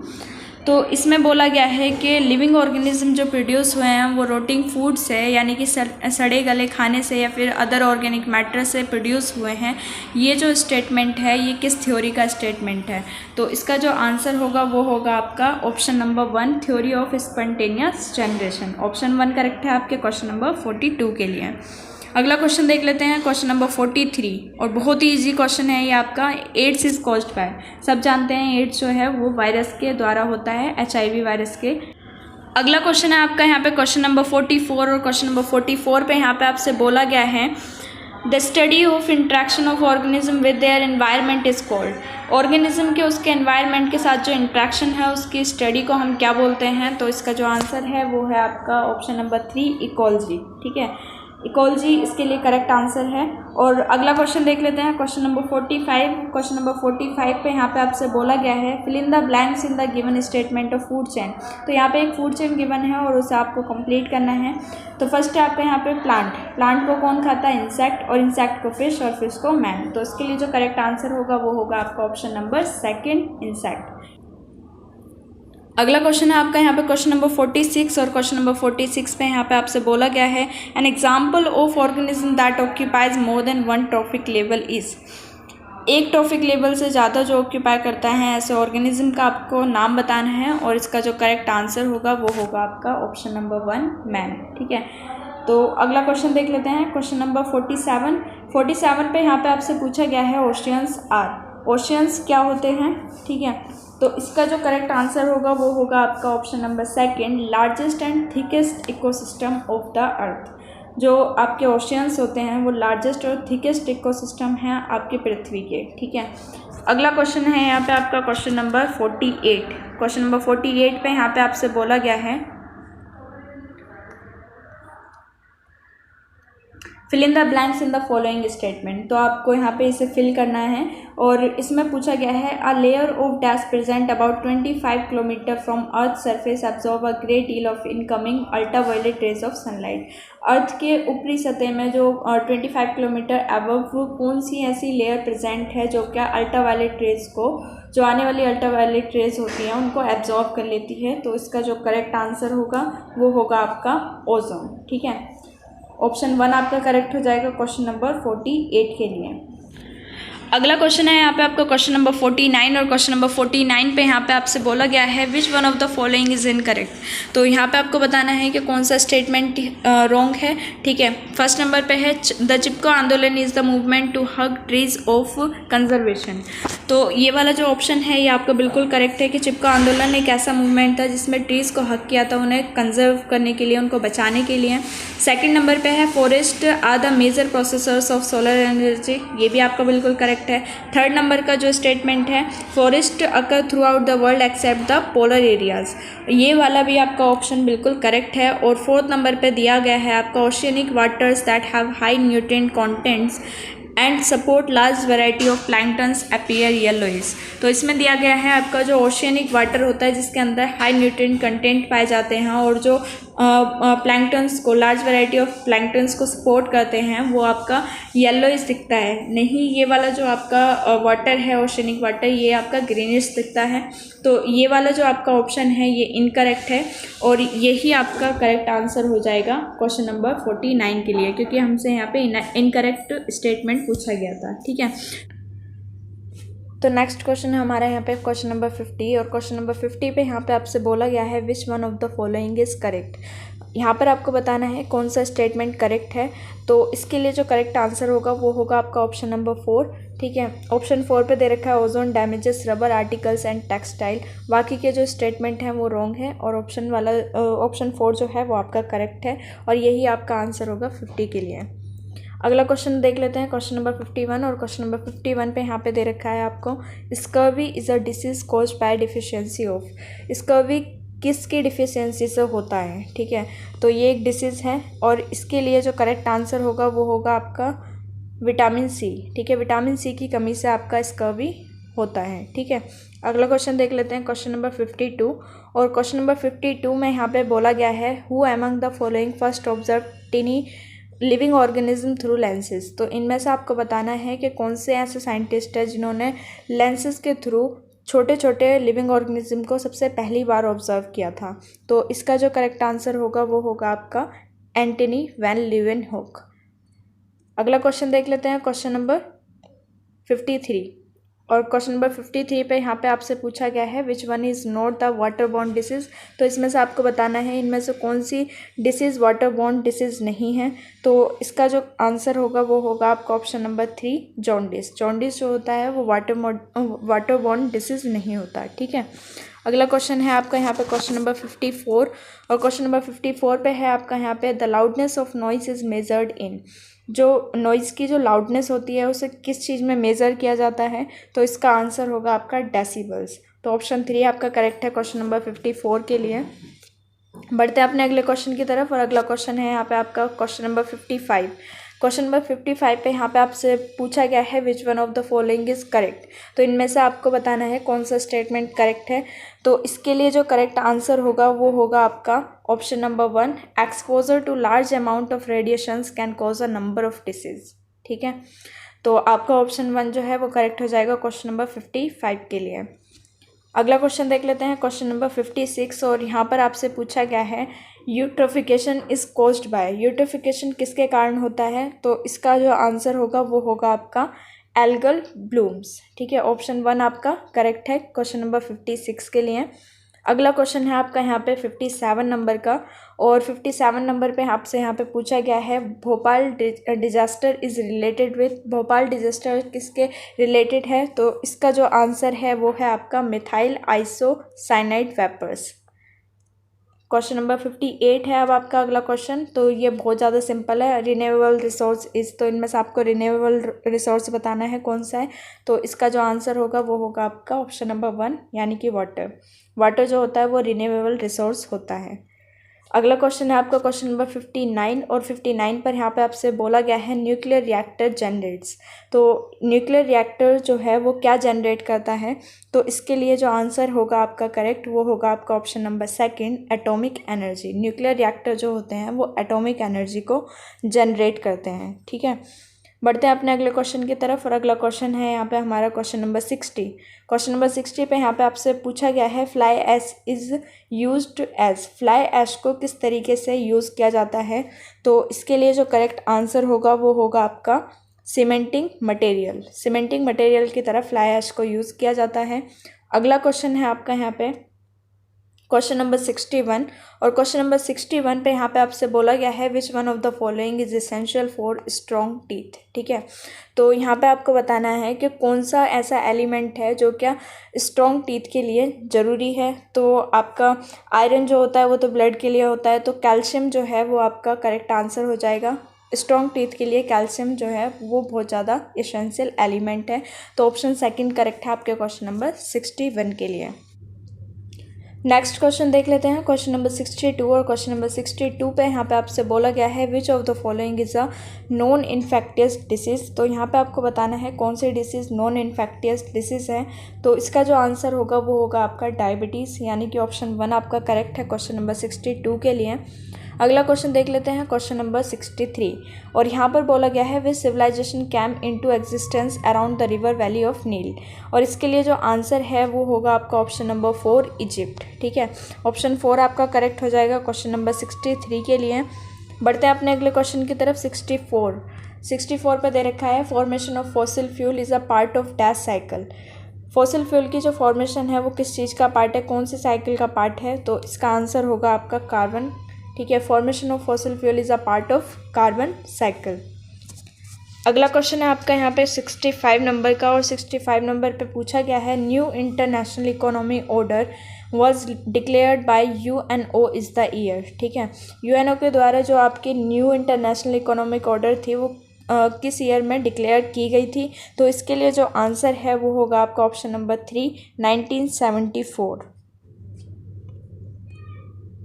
तो इसमें बोला गया है कि लिविंग ऑर्गेनिज्म जो प्रोड्यूस हुए हैं वो रोटिंग फूड से, यानी कि सड़े गले खाने से या फिर अदर ऑर्गेनिक मैटर से प्रोड्यूस हुए हैं। ये जो स्टेटमेंट है ये किस थ्योरी का स्टेटमेंट है। तो इसका जो आंसर होगा वो होगा आपका option number 1, theory of spontaneous generation. Option 1 correct है आपके क्वेश्चन नंबर 42 के लिए। अगला क्वेश्चन देख लेते हैं, क्वेश्चन नंबर 43। और बहुत ही इजी क्वेश्चन है ये आपका, एड्स इज कॉज्ड बाय। सब जानते हैं एड्स जो है वो वायरस के द्वारा होता है, HIV वायरस के। अगला क्वेश्चन है आपका यहाँ पे क्वेश्चन नंबर 44। और क्वेश्चन नंबर 44 पे यहाँ पे आपसे बोला गया है the study of interaction of organism with their environment is called. Organism के उसके एनवायरनमेंट के साथ जो इंट्रैक्शन है उसकी स्टडी को हम क्या बोलते हैं। तो इसका जो आंसर है वो है आपका ऑप्शन नंबर 3, इकोलॉजी। ठीक है, इकोलॉजी इसके लिए करेक्ट आंसर है। और अगला क्वेश्चन देख लेते हैं, क्वेश्चन नंबर 45। क्वेश्चन नंबर 45 पे यहाँ पे आपसे बोला गया है fill in the blanks in the given statement of food chain. तो यहाँ पे एक फूड चेन गिवन है और उसे आपको कंप्लीट करना है। तो फर्स्ट है आपका यहाँ पे प्लांट को कौन खाता है, इंसेक्ट, और इंसेक्ट को फिश, और फिश को मैन। तो इसके लिए जो करेक्ट आंसर होगा वो होगा आपका ऑप्शन नंबर 2, इंसेक्ट। अगला क्वेश्चन है आपका यहाँ पे क्वेश्चन नंबर 46। और क्वेश्चन नंबर 46 पे यहाँ पे आपसे बोला गया है an example of organism that occupies more than 1 trophic level is. एक ट्रॉफिक लेवल से ज़्यादा जो ऑक्यूपाई करता है ऐसे ऑर्गेनिज्म का आपको नाम बताना है और इसका जो करेक्ट आंसर होगा वो होगा आपका ऑप्शन नंबर 1, मैन। ठीक है, तो अगला क्वेश्चन देख लेते हैं, क्वेश्चन नंबर 47। 47 पे यहाँ पे आपसे पूछा गया है ओशियंस आर। ओशियंस क्या होते हैं। ठीक है, तो इसका जो करेक्ट आंसर होगा वो होगा आपका option number 2, largest and thickest ecosystem of the earth. जो आपके ओशियंस होते हैं वो लार्जेस्ट और थिकेस्ट इकोसिस्टम हैं आपके पृथ्वी के। ठीक है, अगला क्वेश्चन है यहाँ पे आपका क्वेश्चन नंबर 48। क्वेश्चन नंबर 48 पे यहाँ पे आपसे बोला गया है fill in the blanks in the following statement. तो आपको यहाँ पे इसे फिल करना है और इसमें पूछा गया है a layer of dash present about 25 kilometre from earth surface absorb a great deal of incoming ultraviolet rays of sunlight. Earth के ऊपरी सतह में जो 25 किलोमीटर अबव कौन सी ऐसी लेयर प्रेजेंट है जो क्या अल्ट्रावायलेट रेज को, जो आने वाली अल्ट्रावायलेट रेज होती हैं उनको एब्जॉर्ब कर लेती है। तो इसका जो करेक्ट आंसर होगा वो होगा आपका ओजोन। ठीक है, ऑप्शन 1 आपका करेक्ट हो जाएगा क्वेश्चन नंबर 48 के लिए। अगला क्वेश्चन है यहाँ पे आपका क्वेश्चन नंबर 49 और क्वेश्चन नंबर 49 पे यहाँ पे आपसे बोला गया है which one of the following is incorrect. तो यहाँ पे आपको बताना है कि कौन सा स्टेटमेंट रॉन्ग है। ठीक है, फर्स्ट नंबर पे है the Chipko Andolan is the movement to hug trees of conservation. तो ये वाला जो ऑप्शन है ये आपका बिल्कुल करेक्ट है कि चिपको आंदोलन एक ऐसा मूवमेंट था जिसमें ट्रीज़ को हक किया था उन्हें कंजर्व करने के लिए, उनको बचाने के लिए। सेकंड नंबर पे है forest are the major processors of solar energy, ये भी आपका बिल्कुल करेक्ट है। थर्ड नंबर का जो स्टेटमेंट है forest occur through out the world accept the polar areas, ये वाला भी आपका ऑप्शन बिल्कुल करेक्ट है। और फोर्थ नंबर पे दिया गया है आपका oceanic waters that have high nutrient contents and support large variety of planktons appear yellowish. तो इसमें दिया गया है आपका जो ओशियनिक वाटर होता है जिसके अंदर हाई न्यूट्रिएंट कंटेंट पाए जाते हैं और जो प्लैंक्टन्स को, लार्ज वैरायटी ऑफ प्लैंक्टन्स को सपोर्ट करते हैं वो आपका येलोइश दिखता है। नहीं, ये वाला जो आपका वाटर है ओशियनिक वाटर ये आपका ग्रीनिश दिखता है। तो ये वाला जो आपका ऑप्शन है ये इनकरेक्ट है और यही आपका करेक्ट आंसर हो जाएगा क्वेश्चन नंबर 49 के लिए, क्योंकि हमसे यहाँ पे इनकरेक्ट स्टेटमेंट पूछा गया था। ठीक है, तो नेक्स्ट क्वेश्चन है हमारा यहाँ पे क्वेश्चन नंबर 50 और क्वेश्चन नंबर 50 पे यहाँ पे आपसे बोला गया है which one of the following is correct. यहाँ पर आपको बताना है कौन सा स्टेटमेंट करेक्ट है। तो इसके लिए जो करेक्ट आंसर होगा वो होगा आपका ऑप्शन नंबर 4। ठीक है, ऑप्शन 4 पे दे रखा है ozone damages rubber articles and textile, बाकी के जो स्टेटमेंट हैं वो रॉन्ग है और ऑप्शन 4 जो है वो आपका करेक्ट है और यही आपका आंसर होगा 50 के लिए। अगला क्वेश्चन देख लेते हैं क्वेश्चन नंबर 51 और क्वेश्चन नंबर 51 पे यहाँ पे दे रखा है आपको scurvy is a disease caused by deficiency of. Scurvy किसकी डिफिशियंसी से होता है। ठीक है, तो ये एक डिसीज़ है और इसके लिए जो करेक्ट आंसर होगा वो होगा आपका विटामिन सी। ठीक है, विटामिन सी की कमी से आपका स्कर्वी होता है। ठीक है, अगला क्वेश्चन देख लेते हैं क्वेश्चन नंबर 52 और क्वेश्चन नंबर 52 में यहाँ पे बोला गया है who among the following first observe टिनी living organism through lenses. तो इनमें से आपको बताना है कि कौन से ऐसे साइंटिस्ट हैं जिन्होंने लेंसेज के थ्रू छोटे छोटे लिविंग ऑर्गेनिज्म को सबसे पहली बार ऑब्जर्व किया था। तो इसका जो करेक्ट आंसर होगा वो होगा आपका एंटनी वैन लीeuwenhoek। अगला क्वेश्चन देख लेते हैं क्वेश्चन नंबर 53 और क्वेश्चन नंबर 53 पे यहाँ पे आपसे पूछा गया है which one is not the water borne disease. तो इसमें से आपको बताना है इनमें से कौन सी डिसीज़ वाटर बॉर्न डिसीज़ नहीं है। तो इसका जो आंसर होगा वो होगा आपका ऑप्शन नंबर 3 जॉन्डिस। जॉन्डिस जो होता है वो वाटर बॉर्न डिसीज़ नहीं होता। ठीक है, अगला क्वेश्चन है आपका यहाँ पे क्वेश्चन नंबर 54 और क्वेश्चन नंबर 54 पे है आपका यहाँ पे the loudness of noise is measured in. जो नॉइज़ की जो लाउडनेस होती है उसे किस चीज़ में मेज़र किया जाता है। तो इसका आंसर होगा आपका डेसिबल्स। तो ऑप्शन 3 आपका करेक्ट है क्वेश्चन नंबर 54 के लिए। बढ़ते हैं अपने अगले क्वेश्चन की तरफ और अगला क्वेश्चन है यहाँ पे आपका क्वेश्चन नंबर 55। क्वेश्चन नंबर 55 पे यहाँ पे आपसे पूछा गया है which one of the following is correct. तो इनमें से आपको बताना है कौन सा स्टेटमेंट करेक्ट है। तो इसके लिए जो करेक्ट आंसर होगा वो होगा आपका option number 1 exposure to large amount of radiations can cause a number of disease. ठीक है, तो आपका ऑप्शन 1 जो है वो करेक्ट हो जाएगा क्वेश्चन नंबर 55 के लिए। अगला क्वेश्चन देख लेते हैं क्वेश्चन नंबर 56 और यहाँ पर आपसे पूछा गया है eutrophication is caused by. Eutrophication किसके कारण होता है। तो इसका जो आंसर होगा वो होगा आपका एल्गल ब्लूम्स। ठीक है, ऑप्शन 1 आपका करेक्ट है क्वेश्चन नंबर 56 के लिए। अगला क्वेश्चन है आपका यहाँ पे 57 नंबर का और 57 नंबर पे आपसे यहाँ पे पूछा गया है Bhopal disaster is related with. Bhopal disaster किसके रिलेटेड है। तो इसका जो आंसर है वो है आपका methyl isocyanide vapours. Question number 58 है अब आपका अगला क्वेश्चन। तो ये बहुत ज़्यादा सिंपल है, रिन्यूएबल रिसोर्स इज़। तो इनमें से आपको रिन्यूएबल रिसोर्स बताना है कौन सा है। तो इसका जो आंसर होगा वो होगा आपका ऑप्शन नंबर 1 यानी कि वाटर। वाटर जो होता है वो रिन्यूएबल रिसोर्स होता है। अगला क्वेश्चन है आपका क्वेश्चन नंबर 59 और 59 पर यहाँ पे आपसे बोला गया है न्यूक्लियर रिएक्टर जनरेट्स। तो न्यूक्लियर रिएक्टर जो है वो क्या जनरेट करता है, तो इसके लिए जो आंसर होगा आपका करेक्ट वो होगा आपका option number second, atomic energy. Nuclear reactor जो होते हैं वो एटॉमिक एनर्जी को जनरेट करते हैं। ठीक है, बढ़ते हैं अपने अगले क्वेश्चन की तरफ और अगला क्वेश्चन है यहाँ पे हमारा क्वेश्चन नंबर 60। क्वेश्चन नंबर 60 पे यहाँ पे आपसे पूछा गया है fly ash is used as. Fly ash को किस तरीके से यूज़ किया जाता है, तो इसके लिए जो करेक्ट आंसर होगा वो होगा आपका सीमेंटिंग मटेरियल। सीमेंटिंग मटेरियल की तरह फ्लाई ऐश को यूज़ किया जाता है। अगला क्वेश्चन है आपका यहाँ पे क्वेश्चन नंबर 61 और क्वेश्चन नंबर 61 पे यहाँ पे आपसे बोला गया है which one of the following is essential for strong teeth. ठीक है, तो यहाँ पे आपको बताना है कि कौन सा ऐसा एलिमेंट है जो क्या स्ट्रॉन्ग टीथ के लिए ज़रूरी है। तो आपका आयरन जो होता है वो तो ब्लड के लिए होता है, तो कैल्शियम जो है वो आपका करेक्ट आंसर हो जाएगा। स्ट्रॉन्ग टीथ के लिए कैल्शियम जो है वो बहुत ज़्यादा एसेंशियल एलिमेंट है। तो ऑप्शन सेकंड करेक्ट है आपके क्वेश्चन नंबर 61 के लिए। नेक्स्ट क्वेश्चन देख लेते हैं क्वेश्चन नंबर 62 और क्वेश्चन नंबर 62 पे यहाँ पे आपसे बोला गया है which of the following is a non infectious disease. तो यहाँ पे आपको बताना है कौन सी डिसीज़ नॉन इन्फेक्टियस डिसीज़ है। तो इसका जो आंसर होगा वो होगा आपका डायबिटीज़, यानी कि ऑप्शन 1 आपका करेक्ट है क्वेश्चन नंबर 62 के लिए। अगला क्वेश्चन देख लेते हैं क्वेश्चन नंबर 63 और यहाँ पर बोला गया है which civilization came into existence around the river valley of Nile. और इसके लिए जो आंसर है वो होगा आपका ऑप्शन नंबर 4 इजिप्ट। ठीक है, ऑप्शन 4 आपका करेक्ट हो जाएगा क्वेश्चन नंबर 63 के लिए। बढ़ते हैं अपने अगले क्वेश्चन की तरफ। 64 पर दे रखा है formation of fossil fuel is a part of dash cycle. Fossil fuel की जो फॉर्मेशन है वो किस चीज़ का पार्ट है, कौन से साइकिल का पार्ट है, तो इसका आंसर होगा आपका कार्बन। ठीक है, formation of fossil fuel is a part of carbon cycle. अगला क्वेश्चन है आपका यहाँ पे 65 नंबर का और 65 नंबर पे पूछा गया है new international economy order was declared by UNO is the year. ठीक है, यूएनओ के द्वारा जो आपकी न्यू इंटरनेशनल इकोनॉमिक ऑर्डर थी वो किस ईयर में डिक्लेयर की गई थी, तो इसके लिए जो आंसर है वो होगा आपका ऑप्शन नंबर 3 1974।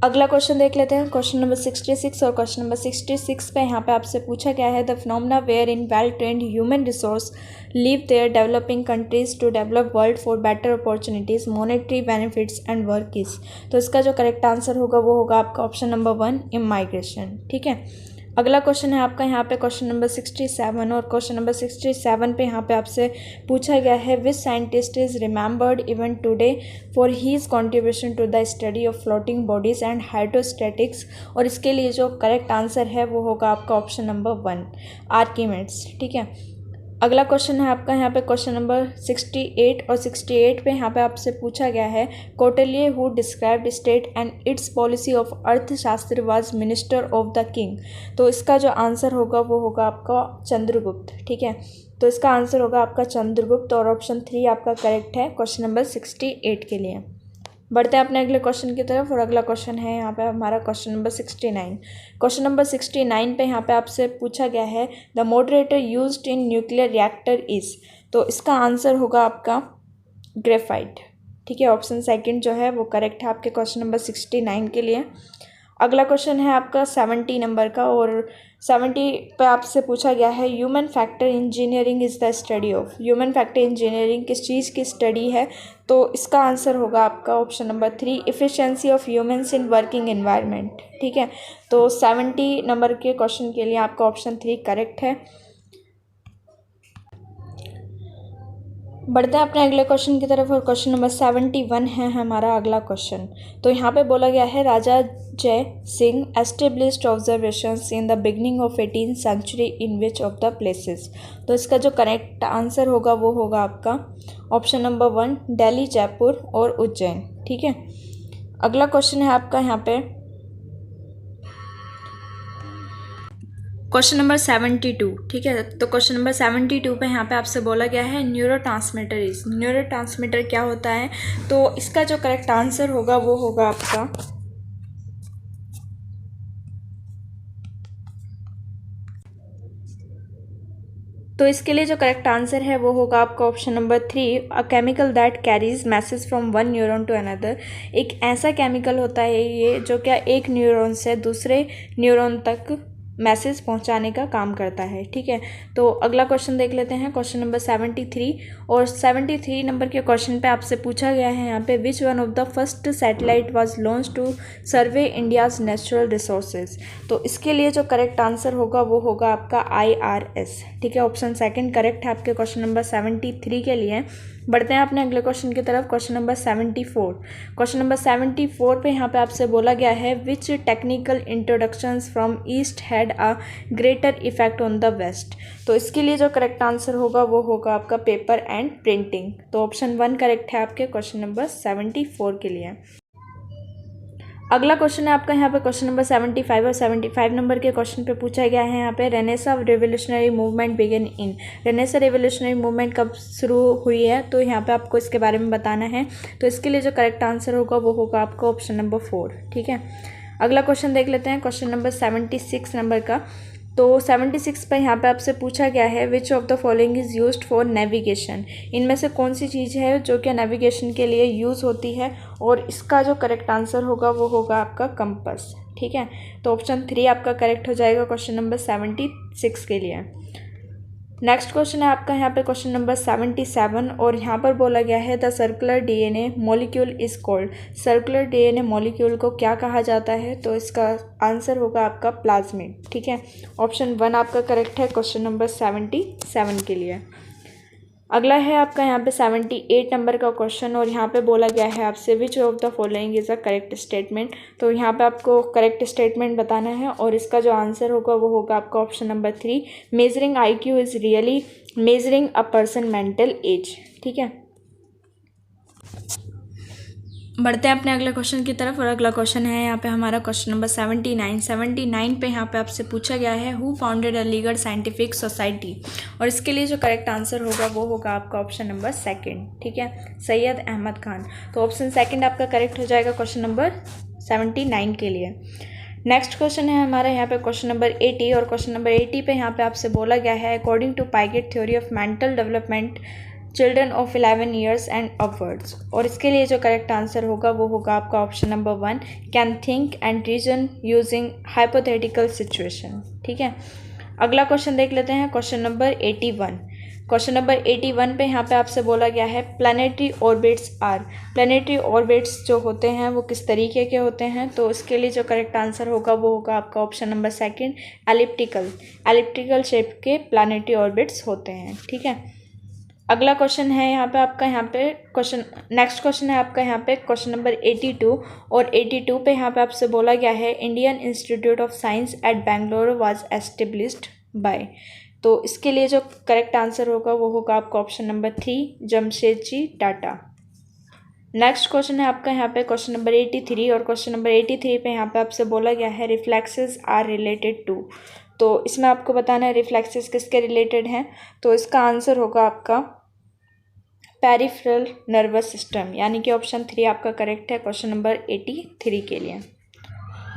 अगला क्वेश्चन देख लेते हैं क्वेश्चन नंबर 66 और क्वेश्चन नंबर 66 पे यहाँ पे आपसे पूछा गया है the phenomena wherein well trained human resource leave their developing countries to develop world for better opportunities monetary benefits and work is. तो इसका जो करेक्ट आंसर होगा वो होगा आपका ऑप्शन नंबर 1 इमाइग्रेशन। ठीक है, अगला क्वेश्चन है आपका यहाँ पे क्वेश्चन नंबर 67 और क्वेश्चन नंबर 67 पे यहाँ पे आपसे पूछा गया है which scientist is remembered even today for his contribution to the study of floating bodies and hydrostatics. और इसके लिए जो करेक्ट आंसर है वो होगा आपका ऑप्शन नंबर 1 आर्किमिड्स। ठीक है, अगला क्वेश्चन है आपका यहाँ पे क्वेश्चन नंबर 68 और 68 पे यहाँ पे आपसे पूछा गया है Kautilya who described state and its policy of Arthashastra was minister of the king. तो इसका जो आंसर होगा वो होगा आपका चंद्रगुप्त। ठीक है, तो इसका आंसर होगा आपका चंद्रगुप्त और ऑप्शन 3 आपका करेक्ट है क्वेश्चन नंबर 68 के लिए। बढ़ते हैं अपने अगले क्वेश्चन की तरफ और अगला क्वेश्चन है यहाँ पे हमारा क्वेश्चन नंबर 69। क्वेश्चन नंबर 69 पे यहाँ पे आपसे पूछा गया है the moderator used in nuclear reactor is. तो इसका आंसर होगा आपका ग्रेफाइट। ठीक है, ऑप्शन सेकंड जो है वो करेक्ट है आपके क्वेश्चन नंबर 69 के लिए। अगला क्वेश्चन है आपका 70 नंबर का और 70 पे आपसे पूछा गया है human factor engineering is the study of. Human factor engineering किस चीज़ की स्टडी है, तो इसका आंसर होगा आपका option number 3 efficiency of humans in working environment. ठीक है, तो 70 नंबर के क्वेश्चन के लिए आपका ऑप्शन 3 करेक्ट है। बढ़ते हैं अपने अगले क्वेश्चन की तरफ और क्वेश्चन नंबर 71 है हमारा अगला क्वेश्चन। तो यहाँ पे बोला गया है Raja Jai Singh established observations in the beginning of 18th century in which of the places. तो इसका जो करेक्ट आंसर होगा वो होगा आपका ऑप्शन नंबर 1 दिल्ली, जयपुर और उज्जैन। ठीक है, अगला क्वेश्चन है आपका यहाँ पे क्वेश्चन नंबर 72। ठीक है, तो क्वेश्चन नंबर 72 पे यहाँ पे आपसे बोला गया है न्यूरोट्रांसमीटर इज। न्यूरोट्रांसमीटर क्या होता है, तो इसका जो करेक्ट आंसर होगा वो होगा आपका तो इसके लिए जो करेक्ट आंसर है वो होगा आपका option number 3, a chemical that carries message from one neuron to another. एक ऐसा केमिकल होता है ये जो क्या एक न्यूरॉन से दूसरे न्यूरॉन तक मैसेज पहुंचाने का काम करता है। ठीक है, तो अगला क्वेश्चन देख लेते हैं, क्वेश्चन नंबर 73। और 73 नंबर के क्वेश्चन पे आपसे पूछा गया है यहाँ पे, which one of the first satellite was launch to survey India's natural resources. तो इसके लिए जो करेक्ट आंसर होगा वो होगा आपका IRS। ठीक है, ऑप्शन सेकंड करेक्ट है आपके क्वेश्चन नंबर 73 के लिए। बढ़ते हैं अपने अगले क्वेश्चन की तरफ, क्वेश्चन नंबर 74। क्वेश्चन नंबर 74 पे यहाँ पे आपसे बोला गया है, which technical introductions from east had a greater effect on the west. तो इसके लिए जो करेक्ट आंसर होगा वो होगा आपका पेपर एंड प्रिंटिंग। तो ऑप्शन 1 करेक्ट है आपके क्वेश्चन नंबर 74 के लिए। अगला क्वेश्चन है आपका यहाँ पे क्वेश्चन नंबर 75 और 75 नंबर के क्वेश्चन पे पूछा गया है यहाँ पे, Renaissance revolutionary movement begin in. Renaissance revolutionary movement कब शुरू हुई है, तो यहाँ पे आपको इसके बारे में बताना है। तो इसके लिए जो करेक्ट आंसर होगा वो होगा आपका ऑप्शन नंबर 4। ठीक है, अगला क्वेश्चन देख लेते हैं, क्वेश्चन नंबर 76 नंबर का। तो 76 पर यहाँ पे आपसे पूछा गया है, which of the following is used for navigation. इनमें से कौन सी चीज़ है जो कि नेविगेशन के लिए यूज़ होती है, और इसका जो करेक्ट आंसर होगा वो होगा आपका कंपास। ठीक है, तो ऑप्शन 3 आपका करेक्ट हो जाएगा क्वेश्चन नंबर 76 के लिए। नेक्स्ट क्वेश्चन है आपका यहाँ पे क्वेश्चन नंबर 77, और यहाँ पर बोला गया है, the circular DNA molecule is called. Circular DNA molecule को क्या कहा जाता है, तो इसका आंसर होगा आपका प्लाज्मिड। ठीक है, ऑप्शन 1 आपका करेक्ट है क्वेश्चन नंबर 77 के लिए। अगला है आपका यहाँ पे 78 नंबर का क्वेश्चन, और यहाँ पे बोला गया है आपसे, विच of the following is a correct statement. तो यहाँ पे आपको करेक्ट स्टेटमेंट बताना है, और इसका जो आंसर होगा वो होगा आपका option number 3, measuring IQ is really measuring a person mental as. ठीक है, बढ़ते हैं अपने अगले क्वेश्चन की तरफ, और अगला क्वेश्चन है यहाँ पे हमारा क्वेश्चन नंबर 79 पे यहाँ पे आपसे पूछा गया है, who founded Aligarh scientific society. और इसके लिए जो करेक्ट आंसर होगा वो होगा आपका ऑप्शन नंबर 2। ठीक है, सैयद अहमद खान। तो ऑप्शन 2 आपका करेक्ट हो जाएगा क्वेश्चन नंबर 79 के लिए। नेक्स्ट क्वेश्चन है हमारा यहाँ पे क्वेश्चन नंबर 80, और क्वेश्चन नंबर 80 पे यहाँ पे आपसे बोला गया है, according to Piaget theory of mental development children of 11 years and upwards. और इसके लिए जो करेक्ट आंसर होगा वो होगा आपका option number 1, can think and reason using hypothetical situation. ठीक है, अगला क्वेश्चन देख लेते हैं, क्वेश्चन नंबर 81। क्वेश्चन नंबर 81 पे यहाँ पे आपसे बोला गया है, planetary orbits are. Planetary orbits जो होते हैं वो किस तरीके के होते हैं, तो इसके लिए जो करेक्ट आंसर होगा वो होगा आपका ऑप्शन नंबर 2, एलिप्टिकल शेप के प्लानिटरी ऑर्बिट्स होते हैं। ठीक है, अगला क्वेश्चन है यहाँ पे आपका नेक्स्ट क्वेश्चन है आपका यहाँ पे क्वेश्चन नंबर 82, और 82 पे यहाँ पे आपसे बोला गया है, Indian Institute of Science at Bangalore was established by. तो इसके लिए जो करेक्ट आंसर होगा वो होगा आपका option number 3, Jamshedji Tata. Next question है आपका यहाँ पे क्वेश्चन नंबर 83, और क्वेश्चन नंबर 83 पे यहाँ पे आपसे बोला गया है, रिफ्लेक्सेस आर रिलेटेड टू। तो इसमें आपको बताना है रिफ्लेक्सेस किसके रिलेटेड हैं, तो इसका आंसर होगा आपका पेरिफेरल नर्वस सिस्टम, यानी कि ऑप्शन 3 आपका करेक्ट है क्वेश्चन नंबर 83 के लिए।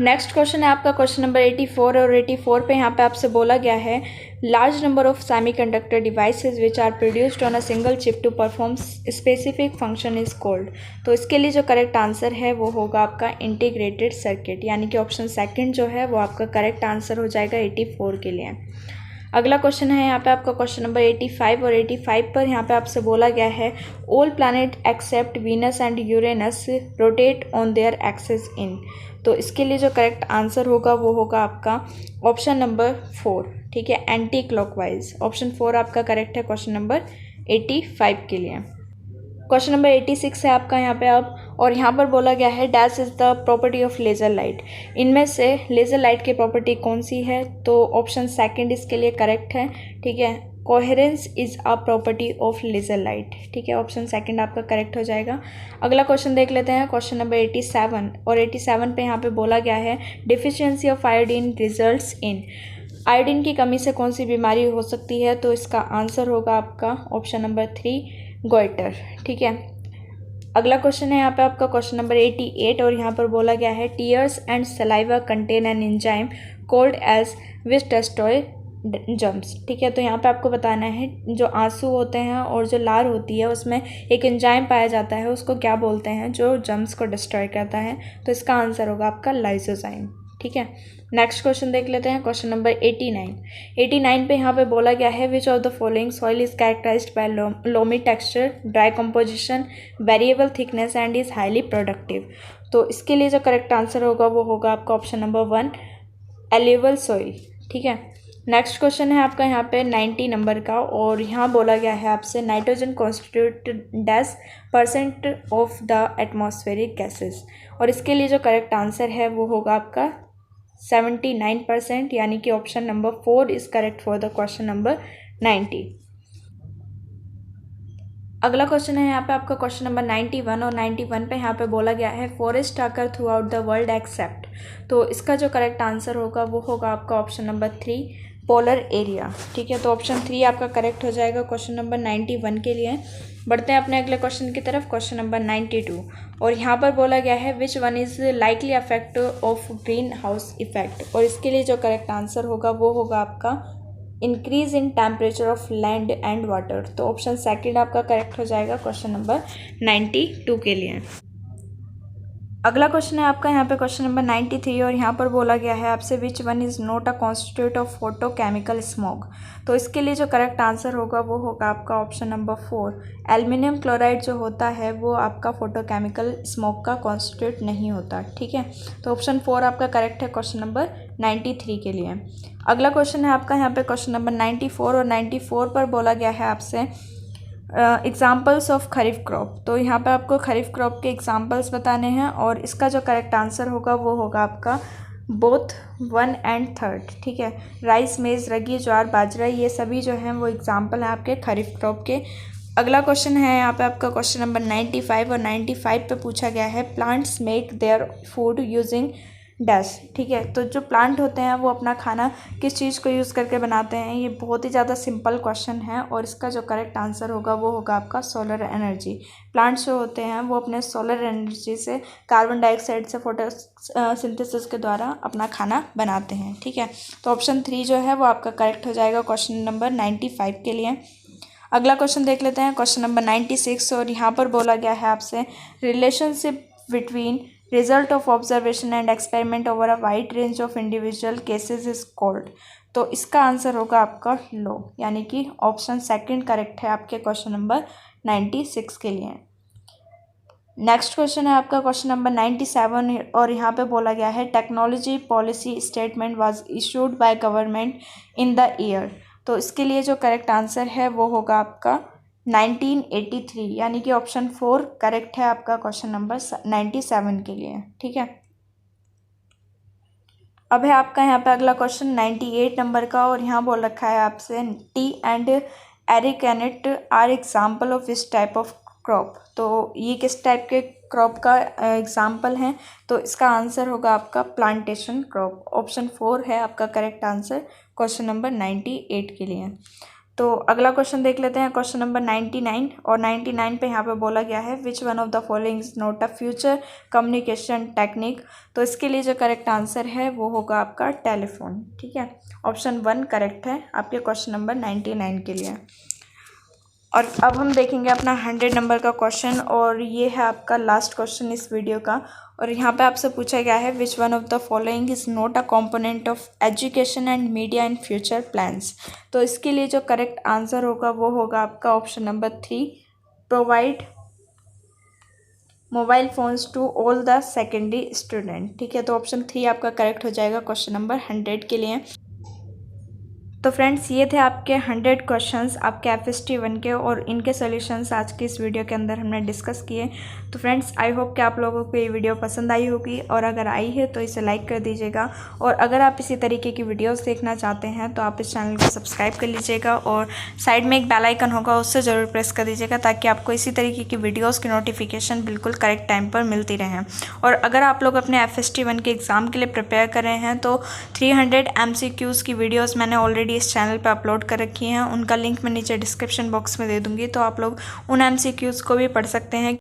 नेक्स्ट क्वेश्चन है आपका क्वेश्चन नंबर 84, और 84 पे यहाँ पे आपसे बोला गया है, large number of semiconductor devices which are produced on a single chip to perform specific function is called. तो इसके लिए जो करेक्ट आंसर है वो होगा आपका इंटीग्रेटेड सर्किट, यानी कि ऑप्शन 2 जो है वो आपका करेक्ट आंसर हो जाएगा 84 के लिए। अगला क्वेश्चन है यहाँ पे आपका क्वेश्चन नंबर 85, और 85 पर यहाँ पे आपसे बोला गया है, all planet except Venus and Uranus rotate on their axis in. तो इसके लिए जो करेक्ट आंसर होगा वो होगा आपका ऑप्शन नंबर 4। ठीक है, एंटी क्लॉकवाइज। ऑप्शन 4 आपका करेक्ट है क्वेश्चन नंबर 85 के लिए। क्वेश्चन नंबर 86 है आपका यहाँ पे अब, और यहाँ पर बोला गया है, dash is the property of laser light. इनमें से लेज़र लाइट की प्रॉपर्टी कौन सी है, तो ऑप्शन 2 इसके लिए करेक्ट है। ठीक है, coherence is a property of laser light. ठीक है, ऑप्शन 2 आपका करेक्ट हो जाएगा। अगला क्वेश्चन देख लेते हैं, क्वेश्चन नंबर 87, और 87 पे यहाँ पे बोला गया है, deficiency of iodine results in. Iodine की कमी से कौन सी बीमारी हो सकती है, तो इसका आंसर होगा आपका ऑप्शन नंबर 3, गोइटर। ठीक है, अगला क्वेश्चन है यहाँ पे आपका क्वेश्चन नंबर 88, और यहाँ पर बोला गया है, tears and saliva contain an enzyme called as which destroy germs. ठीक है, तो यहाँ पे आपको बताना है जो आंसू होते हैं और जो लार होती है उसमें एक एंजाइम पाया जाता है, उसको क्या बोलते हैं, जो जर्म्स को डिस्ट्रॉय करता है। तो इसका आंसर होगा आपका लाइसोजाइम। ठीक है, नेक्स्ट क्वेश्चन देख लेते हैं, क्वेश्चन नंबर 89 पे यहाँ पे बोला गया है which of the following soil is characterised by loamy texture, dry composition, variable thickness and is highly productive. तो इसके लिए जो करेक्ट आंसर होगा वो होगा आपका ऑप्शन नंबर 1 एल्यूवल सॉइल। ठीक है, नेक्स्ट क्वेश्चन है आपका यहाँ पे 90 नंबर का, और यहाँ बोला गया है आपसे nitrogen constitute %% of the atmospheric gases, और इसके लिए जो करेक्ट आंसर है वो होगा आपका 79%, यानी कि option number 4 is correct for the question number 90। अगला क्वेश्चन है यहाँ पे आपका क्वेश्चन नंबर 91, और 91 पे यहाँ पे बोला गया है फॉरेस्ट आकर through out the world accept. तो इसका जो करेक्ट आंसर होगा वो होगा आपका ऑप्शन नंबर 3 पोलर एरिया। ठीक है, तो ऑप्शन 3 आपका करेक्ट हो जाएगा क्वेश्चन नंबर 91 के लिए। बढ़ते हैं अपने अगले क्वेश्चन की तरफ, क्वेश्चन नंबर 92, और यहाँ पर बोला गया है which one is likely effect of green house effect, और इसके लिए जो करेक्ट आंसर होगा वो होगा आपका increase in temperature of land and water. तो ऑप्शन सेकंड आपका करेक्ट हो जाएगा क्वेश्चन नंबर 92 के लिए। अगला क्वेश्चन है आपका यहाँ पे क्वेश्चन नंबर 93, और यहाँ पर बोला गया है आपसे which one is not a constitute of photochemical smoke. तो इसके लिए जो करेक्ट आंसर होगा वो होगा आपका ऑप्शन नंबर 4 एल्युमिनियम क्लोराइड जो होता है वो आपका फोटोकेमिकल स्मोक का कॉन्स्टिट्यूट नहीं होता। ठीक है, तो ऑप्शन 4 आपका करेक्ट है क्वेश्चन नंबर 93 के लिए। अगला क्वेश्चन है आपका यहाँ पे क्वेश्चन नंबर 94, और 94 पर बोला गया है आपसे एग्जाम्पल्स ऑफ खरीफ क्रॉप। तो यहाँ पे आपको खरीफ क्रॉप के एग्जाम्पल्स बताने हैं, और इसका जो करेक्ट आंसर होगा वो होगा आपका बोथ 1 and 3। ठीक है, राइस, मेज़, रगी, ज्वार, बाजरा, ये सभी जो हैं वो एग्जाम्पल हैं आपके खरीफ क्रॉप के। अगला क्वेश्चन है यहाँ पे आपका क्वेश्चन नंबर 95, और 95 पे पूछा गया है plants make their food using dash. ठीक है, तो जो प्लांट होते हैं वो अपना खाना किस चीज़ को यूज़ करके बनाते हैं। ये बहुत ही ज़्यादा सिंपल क्वेश्चन है, और इसका जो करेक्ट आंसर होगा वो होगा आपका सोलर एनर्जी। प्लांट्स जो होते हैं वो अपने सोलर एनर्जी से कार्बन डाइऑक्साइड से फोटोसिंथेसिस के द्वारा अपना खाना बनाते हैं। ठीक है, तो ऑप्शन 3 जो है वो आपका करेक्ट हो जाएगा क्वेश्चन नंबर 95 के लिए। अगला क्वेश्चन देख लेते हैं, क्वेश्चन नंबर 96, और यहाँ पर बोला गया है आपसे relationship between result of observation and experiment over a wide range of individual cases is called. तो इसका आंसर होगा आपका लो, यानी कि ऑप्शन सेकंड करेक्ट है आपके क्वेश्चन नंबर 96 के लिए। नेक्स्ट क्वेश्चन है आपका क्वेश्चन नंबर 97, और यहाँ पे बोला गया है technology policy statement was issued by government in the year. तो इसके लिए जो करेक्ट आंसर है वो होगा आपका 1983, यानी कि ऑप्शन 4 करेक्ट है आपका क्वेश्चन नंबर 97 के लिए। ठीक है, अब है आपका यहाँ पे अगला क्वेश्चन 98 नंबर का, और यहाँ बोल रखा है आपसे tea and arecanut are example of इस टाइप ऑफ क्रॉप। तो ये किस टाइप के क्रॉप का एग्जाम्पल हैं। तो इसका आंसर होगा आपका प्लांटेशन क्रॉप। ऑप्शन 4 है आपका करेक्ट आंसर क्वेश्चन नंबर 98 के लिए। तो अगला क्वेश्चन देख लेते हैं, क्वेश्चन नंबर 99, और 99 पे यहाँ पे बोला गया है which one of the following is not a future communication technique. तो इसके लिए जो करेक्ट आंसर है वो होगा आपका टेलीफोन। ठीक है, ऑप्शन 1 करेक्ट है आपके क्वेश्चन नंबर 99 के लिए। और अब हम देखेंगे अपना 100 नंबर का क्वेश्चन, और ये है आपका लास्ट क्वेश्चन इस वीडियो का, और यहाँ पे आपसे पूछा गया है which one of the following is not a component of education and media in future plans. तो इसके लिए जो करेक्ट आंसर होगा वो होगा आपका option number 3 provide mobile phones to all the secondary student. ठीक है, तो ऑप्शन 3 आपका करेक्ट हो जाएगा क्वेश्चन नंबर 100 के लिए। तो फ्रेंड्स, ये थे आपके 100 क्वेश्चंस आपके FST 1 के, और इनके सॉल्यूशंस आज की इस वीडियो के अंदर हमने डिस्कस किए। तो फ्रेंड्स, आई होप कि आप लोगों को ये वीडियो पसंद आई होगी, और अगर आई है तो इसे लाइक कर दीजिएगा, और अगर आप इसी तरीके की वीडियोस देखना चाहते हैं तो आप इस चैनल को सब्सक्राइब कर लीजिएगा, और साइड में एक बेल आइकन होगा उससे ज़रूर प्रेस कर दीजिएगा, ताकि आपको इसी तरीके की वीडियोज़ की नोटिफिकेशन बिल्कुल करेक्ट टाइम पर मिलती रहें। और अगर आप लोग अपने FST 1 के एग्ज़ाम के लिए प्रिपेयर कर रहे हैं तो 300 MCQs की वीडियोज़ मैंने ऑलरेडी इस चैनल पर अपलोड कर रखी हैं, उनका लिंक मैं नीचे डिस्क्रिप्शन बॉक्स में दे दूँगी, तो आप लोग उन MCQs को भी पढ़ सकते हैं।